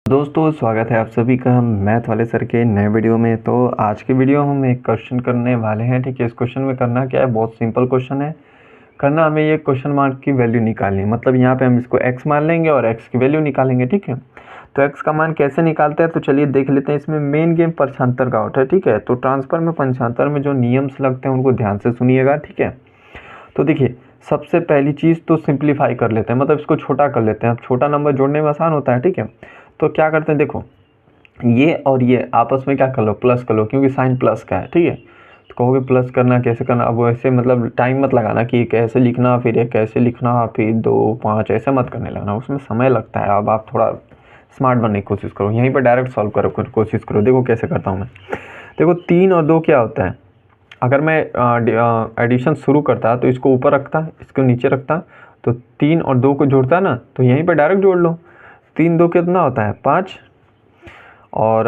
दोस्तों स्वागत है आप सभी का मैथ वाले सर के नए वीडियो में। तो आज के वीडियो हम एक क्वेश्चन करने वाले हैं। ठीक है, इस क्वेश्चन में करना क्या है, बहुत सिंपल क्वेश्चन है। करना हमें ये क्वेश्चन मार्क की वैल्यू निकालनी है, मतलब यहाँ पे हम इसको x मान लेंगे और x की वैल्यू निकालेंगे। ठीक है, तो x का मान कैसे निकालते हैं तो चलिए देख लेते हैं। इसमें मेन गेम पक्षांतर का होता है। ठीक है, तो ट्रांसफर में पक्षांतर में जो नियम्स लगते हैं उनको ध्यान से सुनिएगा। ठीक है, तो देखिए सबसे पहली चीज़ तो सिंप्लीफाई कर लेते हैं, मतलब इसको छोटा कर लेते हैं। अब छोटा नंबर जोड़ने में आसान होता है। ठीक है, तो क्या करते हैं, देखो ये और ये आपस में क्या कर लो, प्लस कर लो, क्योंकि साइन प्लस का है। ठीक है, तो कहोगे प्लस करना कैसे करना, अब ऐसे मतलब टाइम मत लगाना कि कैसे लिखना फिर ये कैसे लिखना फिर 2 5 ऐसे मत करने लगना, उसमें समय लगता है। अब आप थोड़ा स्मार्ट बनने की कोशिश करो, यहीं पर डायरेक्ट सॉल्व करो कोशिश करो। देखो कैसे करता हूँ मैं। देखो 3 और 2 क्या होता है, अगर मैं एडिशन शुरू करता तो इसको ऊपर रखता, इसको नीचे रखता, तो 3 और 2 को जोड़ता ना, तो यहीं पर डायरेक्ट जोड़ लो। 3 2 कितना होता है 5, और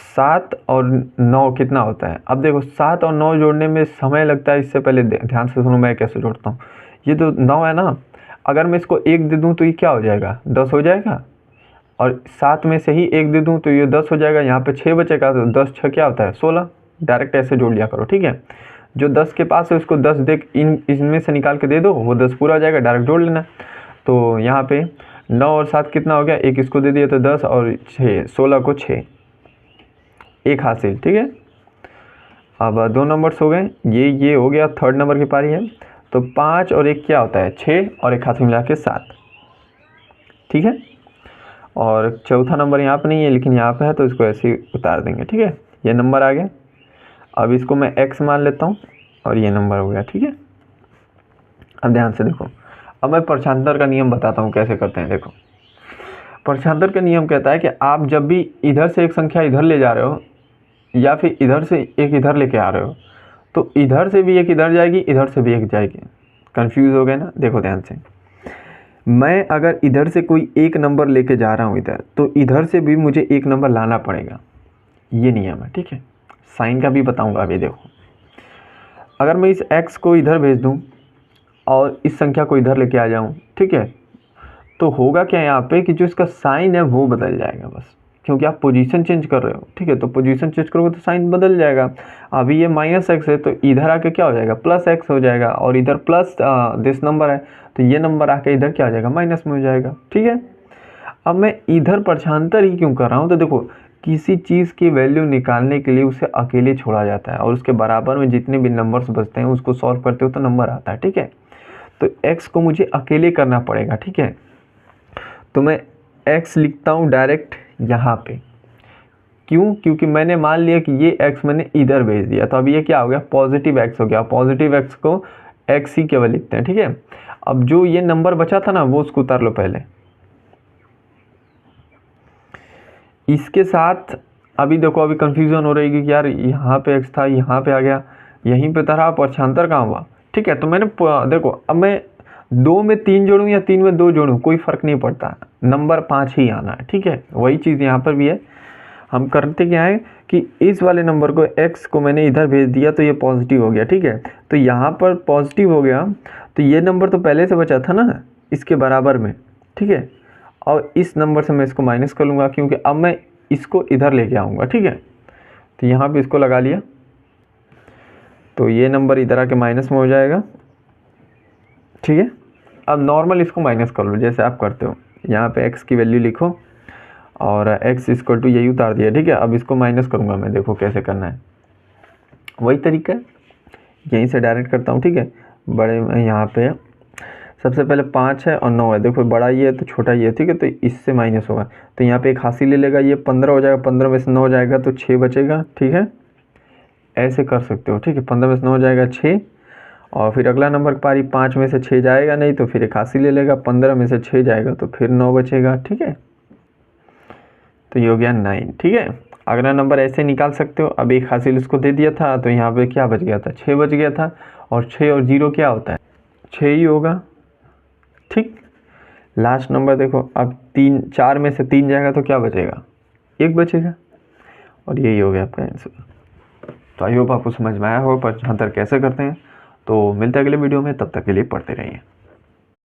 7 और 9 कितना होता है। अब देखो 7 और 9 जोड़ने में समय लगता है, इससे पहले ध्यान से सुनो मैं कैसे जोड़ता हूँ। ये तो 9 है ना, अगर मैं इसको 1 दे दूँ तो ये क्या हो जाएगा, 10 हो जाएगा, और 7 में से ही 1 दे दूँ तो ये 10 हो जाएगा। यहाँ पे 6 बचेगा, तो 10 6 क्या होता है 16। डायरेक्ट ऐसे जोड़ लिया करो। ठीक है, जो 10 के पास है उसको 10 देख इनमें से निकाल के दे दो, वो 10 पूरा हो जाएगा, डायरेक्ट जोड़ लेना। तो यहाँ पे 9 और 7 कितना हो गया, एक इसको दे दिया तो 10 और 6 16 को 6, एक हासिल। ठीक है, अब 2 नंबर्स हो गए, ये हो गया। थर्ड नंबर की पारी है, तो 5 और 1 क्या होता है 6, और एक हासिल मिला के 7। ठीक है, और चौथा नंबर यहाँ पे नहीं है लेकिन यहाँ पे है, तो इसको ऐसे ही उतार देंगे। ठीक है, ये नंबर आ गया। अब इसको मैं x मान लेता हूँ और ये नंबर हो गया। ठीक है, अब ध्यान से देखो, अब मैं पक्षांतर का नियम बताता हूँ कैसे करते हैं। देखो पक्षांतर का नियम कहता है कि आप जब भी इधर से एक संख्या इधर ले जा रहे हो या फिर इधर से एक इधर लेके आ रहे हो, तो इधर से भी एक इधर जाएगी, इधर से भी एक जाएगी। कंफ्यूज हो गए ना, देखो ध्यान से। मैं अगर इधर से कोई एक नंबर लेके जा रहा हूँ इधर, तो इधर से भी मुझे एक नंबर लाना पड़ेगा, ये नियम है। ठीक है, साइन का भी बताऊंगा अभी। देखो अगर मैं इस x को इधर भेज दूं और इस संख्या को इधर लेके आ जाऊं, ठीक है, तो होगा क्या यहाँ पे कि जो इसका साइन है वो बदल जाएगा बस, क्योंकि आप पोजीशन चेंज कर रहे हो। ठीक है, तो पोजीशन चेंज करोगे तो साइन बदल जाएगा। अभी ये -x है, तो इधर आके क्या हो जाएगा +x हो जाएगा, और इधर प्लस दिस नंबर है, तो ये नंबर आके इधर क्या हो जाएगा माइनस में हो जाएगा। ठीक है, अब मैं इधर पक्षांतर ही क्यों कर रहा हूँ, तो देखो किसी चीज़ की वैल्यू निकालने के लिए उसे अकेले छोड़ा जाता है, और उसके बराबर में जितने भी नंबर्स बचते हैं उसको सॉल्व करते हो तो नंबर आता है। ठीक है, तो x को मुझे अकेले करना पड़ेगा। ठीक है, तो मैं x लिखता हूँ डायरेक्ट यहाँ पे, क्यों, क्योंकि मैंने मान लिया कि ये x मैंने इधर भेज दिया, तो अब ये क्या हो गया पॉजिटिव x हो गया। पॉजिटिव x को x ही केवल लिखते हैं। ठीक है, अब जो ये नंबर बचा था ना वो उसको उतार लो पहले, इसके साथ। अभी देखो अभी कंफ्यूजन हो रही है कि यार यहाँ पे x था, यहाँ पे आ गया, यहीं पे तरह पक्षांतर कहाँ हुआ। ठीक है, तो मैंने देखो अब मैं 2 में 3 जोड़ूँ या 3 में 2 जोड़ूँ कोई फ़र्क नहीं पड़ता, नंबर 5 ही आना है। ठीक है, वही चीज़ यहाँ पर भी है। हम करते क्या है कि इस वाले नंबर को x को मैंने इधर भेज दिया तो ये पॉजिटिव हो गया। ठीक है, तो यहाँ पर पॉजिटिव हो गया, तो ये नंबर तो पहले से बचा था ना इसके बराबर में। ठीक है, और इस नंबर से मैं इसको माइनस कर लूँगा, क्योंकि अब मैं इसको इधर लेके आऊँगा। ठीक है, तो यहाँ पे इसको लगा लिया, तो ये नंबर इधर आके माइनस में हो जाएगा। ठीक है, अब नॉर्मल इसको माइनस कर लो जैसे आप करते हो, यहाँ पे x की वैल्यू लिखो और x इक्वल टू यही उतार दिया। ठीक है, अब इसको माइनस करूँगा मैं, देखो कैसे करना है, वही तरीका है, यहीं से डायरेक्ट करता हूँ। ठीक है, बड़े में यहाँ पे सबसे पहले 5 है और 9 है, देखो बड़ा ये है तो छोटा ये है। ठीक है, तो इससे माइनस होगा, तो यहाँ पे एक हासिल ले लेगा, ये 15 हो जाएगा, 15 में से 9 जाएगा तो 6 बचेगा। ठीक है, ऐसे कर सकते हो। ठीक है, 15 में से 9 जाएगा 6, और फिर अगला नंबर पारी 5 में से 6 जाएगा नहीं, तो फिर एक हासिल ले लेगा, 15 में से 6 जाएगा तो फिर 9 बचेगा। ठीक है, तो ये हो गया 9। ठीक है, अगला नंबर ऐसे निकाल सकते हो। अब एक हासिल इसको दे दिया था, तो यहाँ पे क्या बच गया था 6 बच गया था, और 6 और 0 क्या होता है 6 ही होगा। ठीक, लास्ट नंबर देखो, अब 4 में से 3 जाएगा तो क्या बचेगा 1 बचेगा, और यही हो गया आपका आंसर। तो आई होप आपको समझ में आया हो पक्षांतर कैसे करते हैं। तो मिलते हैं अगले वीडियो में, तब तक के लिए पढ़ते रहिए।